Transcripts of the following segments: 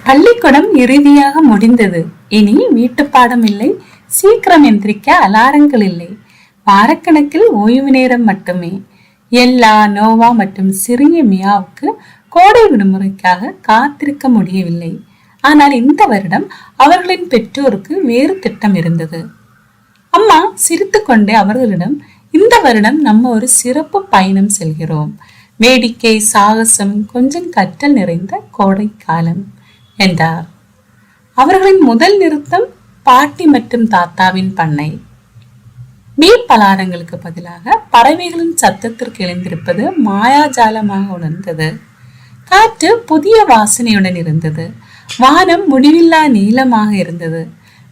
பள்ளிக்கூடம் இறுதியாக முடிந்தது. இனி வீட்டு பாடம் இல்லை, சீக்கிரம் எந்திரிக்க அலாரங்கள் இல்லை, வாரக்கணக்கில் ஓய்வு நேரம் மட்டுமே. எல்லா, நோவா மற்றும் சிறிய மியாவுக்கு கோடை விடுமுறைக்காக காத்திருக்க முடியவில்லை. ஆனால் இந்த வருடம் அவர்களின் பெற்றோருக்கு வேறு திட்டம் இருந்தது. அம்மா சிரித்துக்கொண்டே அவர்களிடம், இந்த வருடம் நம்ம ஒரு சிறப்பு பயணம் செல்கிறோம். வேடிக்கை, சாகசம், கொஞ்சம் கற்றல் நிறைந்த கோடை காலம் என்றார். அவர்களின் முதல் நிறுத்தம் பாட்டி மற்றும் தாத்தாவின் பண்ணை. மீன் பலாரங்களுக்கு பதிலாக பறவைகளின் சத்தத்திற்கு எழுந்திருப்பது மாயாஜாலமாக உணர்ந்தது. காற்று புதிய வாசனையுடன் இருந்தது. வானம் முடிவில்லா நீளமாக இருந்தது.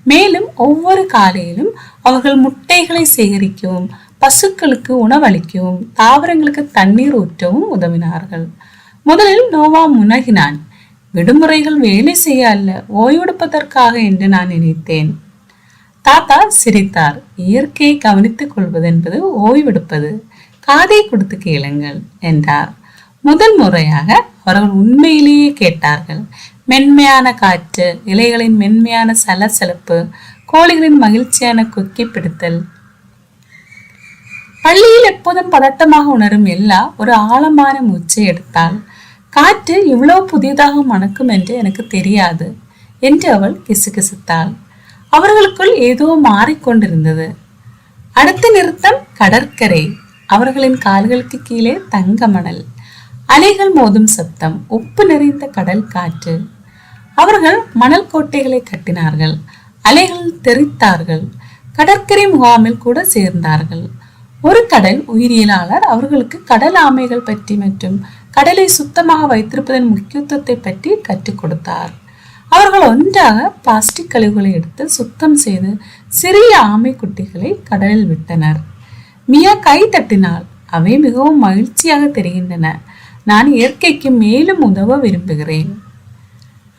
மேலும் ஒவ்வொரு காலையிலும் அவர்கள் முட்டைகளை சேகரிக்கவும், பசுக்களுக்கு உணவளிக்கவும், தாவரங்களுக்கு தண்ணீர் ஊற்றவும் உதவினார்கள். முதலில் நோவா முனகினான். விடுமுறைகள் வேலை செய்ய அல்ல, ஓய்வெடுப்பதற்காக என்று நான் நினைத்தேன். தாத்தா சிரித்தார். இயற்கையை கவனித்துக் கொள்வது என்பது ஓய்வெடுப்பது. காதை கொடுத்து கேளுங்கள் என்றார். முதல் முறையாக அவர்கள் உண்மையிலேயே கேட்டார்கள். மென்மையான காற்று, இலைகளின் மென்மையான சலசலப்பு, கோழிகளின் மகிழ்ச்சியான கொக்கி பிடித்தல். பள்ளியில் எப்போதும் பதட்டமாக உணரும் எல்லா ஒரு ஆழமான மூச்சை எடுத்தாள். காற்று இவ்வளவு புதிதாக மணக்கும் என்று எனக்கு தெரியாது என்று அவள் கிசுகிசுத்தாள். அவர்களுக்குள் ஏதோ மாறிக்கொண்டிருந்தது. அடுத்த நிறுத்தம் கடற்கரை. அவர்களின் கால்களுக்கு கீழே தங்க மணல், அலைகள் மோதும் சத்தம், உப்பு நிறைந்த கடல் காற்று. அவர்கள் மணல் கோட்டைகளை கட்டினார்கள், அலைகள் தெரித்தார்கள். கடற்கரை முகாமில் கூட சேர்ந்தார்கள். ஒரு கடல் உயிரியலாளர் அவர்களுக்கு கடல் ஆமைகள் பற்றி மற்றும் கடலை சுத்தமாக வைத்திருப்பதன் முக்கியத்துவத்தை பற்றி கற்றுக் கொடுத்தார். அவர்கள் ஒன்றாக பிளாஸ்டிக் கழிவுகளை எடுத்து சுத்தம் செய்து சிறிய ஆமை குட்டிகளை கடலில் விட்டனர். மியா கை தட்டினாள். அவை மிகவும் மகிழ்ச்சியாக தெரிகின்றன. நான் இயற்கைக்கு மேலும் உதவ விரும்புகிறேன்.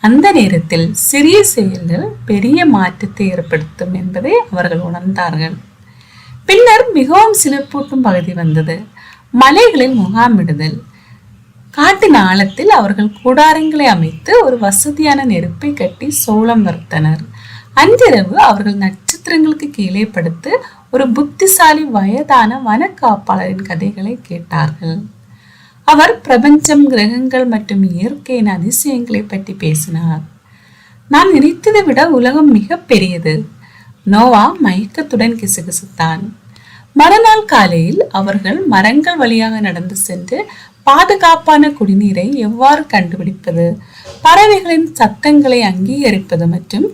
அந்த நேரத்தில் சிறிய செயல்கள் பெரிய மாற்றத்தை ஏற்படுத்தும் என்பதை அவர்கள் உணர்ந்தார்கள். பின்னர் மிகவும் சிலிர்ப்பூட்டும் பகுதி வந்தது. மலைகளில் முகாமிடுதல். காட்டின் ஆழத்தில் அவர்கள் கூடாரங்களை அமைத்து ஒரு வசதியான நெருப்பை கட்டி சோளம் வறுத்தனர். அன்றிரவு அவர்கள் நட்சத்திரங்களுக்கு கீழே படுத்து ஒரு புத்திசாலி வயதான வனக்காப்பாளரின் கதைகளை கேட்டார்கள். அவர் பிரபஞ்சம், கிரகங்கள் மற்றும் இயற்கையின் அதிசயங்களை பற்றி பேசினார். நான் நினைத்ததை விட உலகம் மிக பெரியது. நோவா மயக்கத்துடன் கிசுகிசுத்தான். மறுநாள் காலையில் அவர்கள் மரங்கள் வழியாக நடந்து சென்று பாதுகாப்பான குடிநீரை எவ்வாறு கண்டுபிடிப்பது, பறவைகளின் சத்தங்களை அங்கீகரிப்பது மற்றும்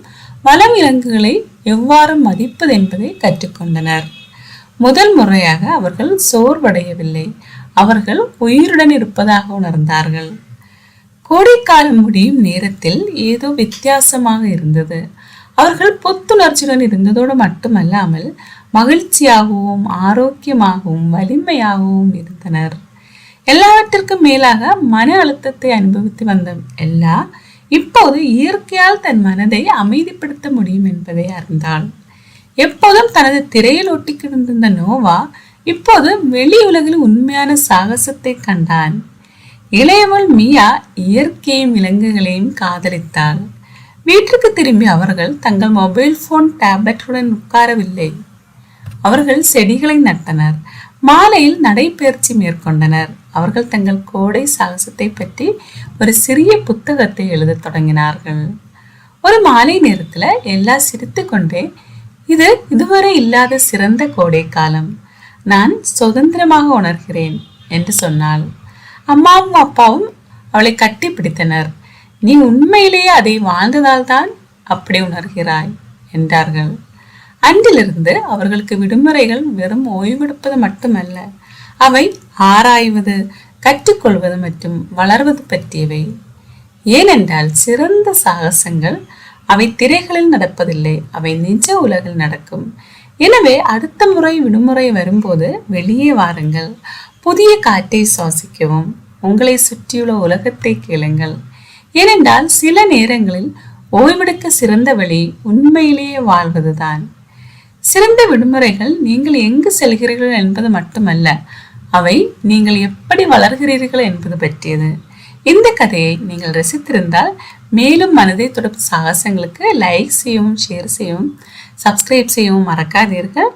வனவிலங்குகளை எவ்வாறு மதிப்பது என்பதை கற்றுக்கொண்டனர். முதல் முறையாக அவர்கள் சோர்வடையவில்லை. அவர்கள் உயிருடன் இருப்பதாக உணர்ந்தார்கள். கோடைக்காலம் முடியும் நேரத்தில் ஏதோ வித்தியாசமாக இருந்தது. அவர்கள் புத்துணர்ச்சியுடன் இருந்ததோடு மட்டுமல்லாமல் மகிழ்ச்சியாகவும் ஆரோக்கியமாகவும் வலிமையாகவும் இருந்தனர். எல்லாவற்றிற்கும் மேலாக மன அழுத்தத்தை அனுபவித்து வந்த எல்லா இப்போது இயற்கையால் தன் மனதை அமைதிப்படுத்த முடியும் என்பதை அறிந்தாள். எப்போதும் தனது திரையில் ஒட்டி கிடந்திருந்த நோவா இப்போது வெளி உலகில் உண்மையான சாகசத்தை கண்டான். இளையவள் மியா இயற்கையும் விலங்குகளையும் காதலித்தாள். வீட்டிற்கு திரும்பி அவர்கள் தங்கள் மொபைல் போன், டேப்லெட்டுடன் உட்காரவில்லை. அவர்கள் செடிகளை நட்டனர். மாலையில் நடைபயிற்சி மேற்கொண்டனர். அவர்கள் தங்கள் கோடை சாகசத்தை பற்றி ஒரு சிறிய புத்தகத்தை எழுத தொடங்கினார்கள். ஒரு மாலை நேரத்துல எல்லா சிரித்து கொண்டே, இது இதுவரை இல்லாத சிறந்த கோடை காலம், நான் சுதந்திரமாக உணர்கிறேன் என்று சொன்னாள். அம்மாவும் அப்பாவும் அவளை கட்டி பிடித்தனர். நீ உண்மையிலேயே அதை வாழ்ந்ததால் தான் அப்படி உணர்கிறாய் என்றார்கள். அன்றிலிருந்து அவர்களுக்கு விடுமுறைகள் வெறும் ஓய்வெடுப்பது மட்டுமல்ல, அவை ஆராய்வது, கற்றுக்கொள்வது மற்றும் வளர்வது பற்றியவை. ஏனென்றால் சிறந்த சாகசங்கள் அவை திரைகளில் நடப்பதில்லை, அவை நிஜ உலகில் நடக்கும். எனவே அடுத்த முறை விடுமுறை வரும்போது வெளியே வாருங்கள், புதிய காற்றை சுவாசிக்கவும், உங்களை சுற்றியுள்ள உலகத்தை கேளுங்கள். ஏனென்றால் சில நேரங்களில் ஓய்வெடுக்க சிறந்த வழி உண்மையிலேயே வாழ்வதுதான். சிறந்த விடுமுறைகள் நீங்கள் எங்கு செல்கிறீர்கள் என்பது மட்டுமல்ல, அவை நீங்கள் எப்படி வளர்கிறீர்கள் என்பது பற்றியது. இந்த கதையை நீங்கள் ரசித்திருந்தால் மேலும் மனதை தொடர்பு சாகசங்களுக்கு லைக் செய்யவும், ஷேர் செய்யவும், சப்ஸ்கிரைப் செய்யவும் மறக்காதீர்கள்.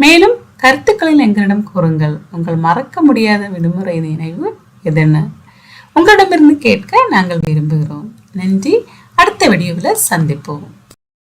மேலும் கருத்துக்களில் எங்களிடம் கூறுங்கள். உங்கள் மறக்க முடியாத விடுமுறை நினைவு எதென்ன உங்களிடமிருந்து கேட்க நாங்கள் விரும்புகிறோம். நன்றி. அடுத்த வீடியோவில் சந்திப்போம்.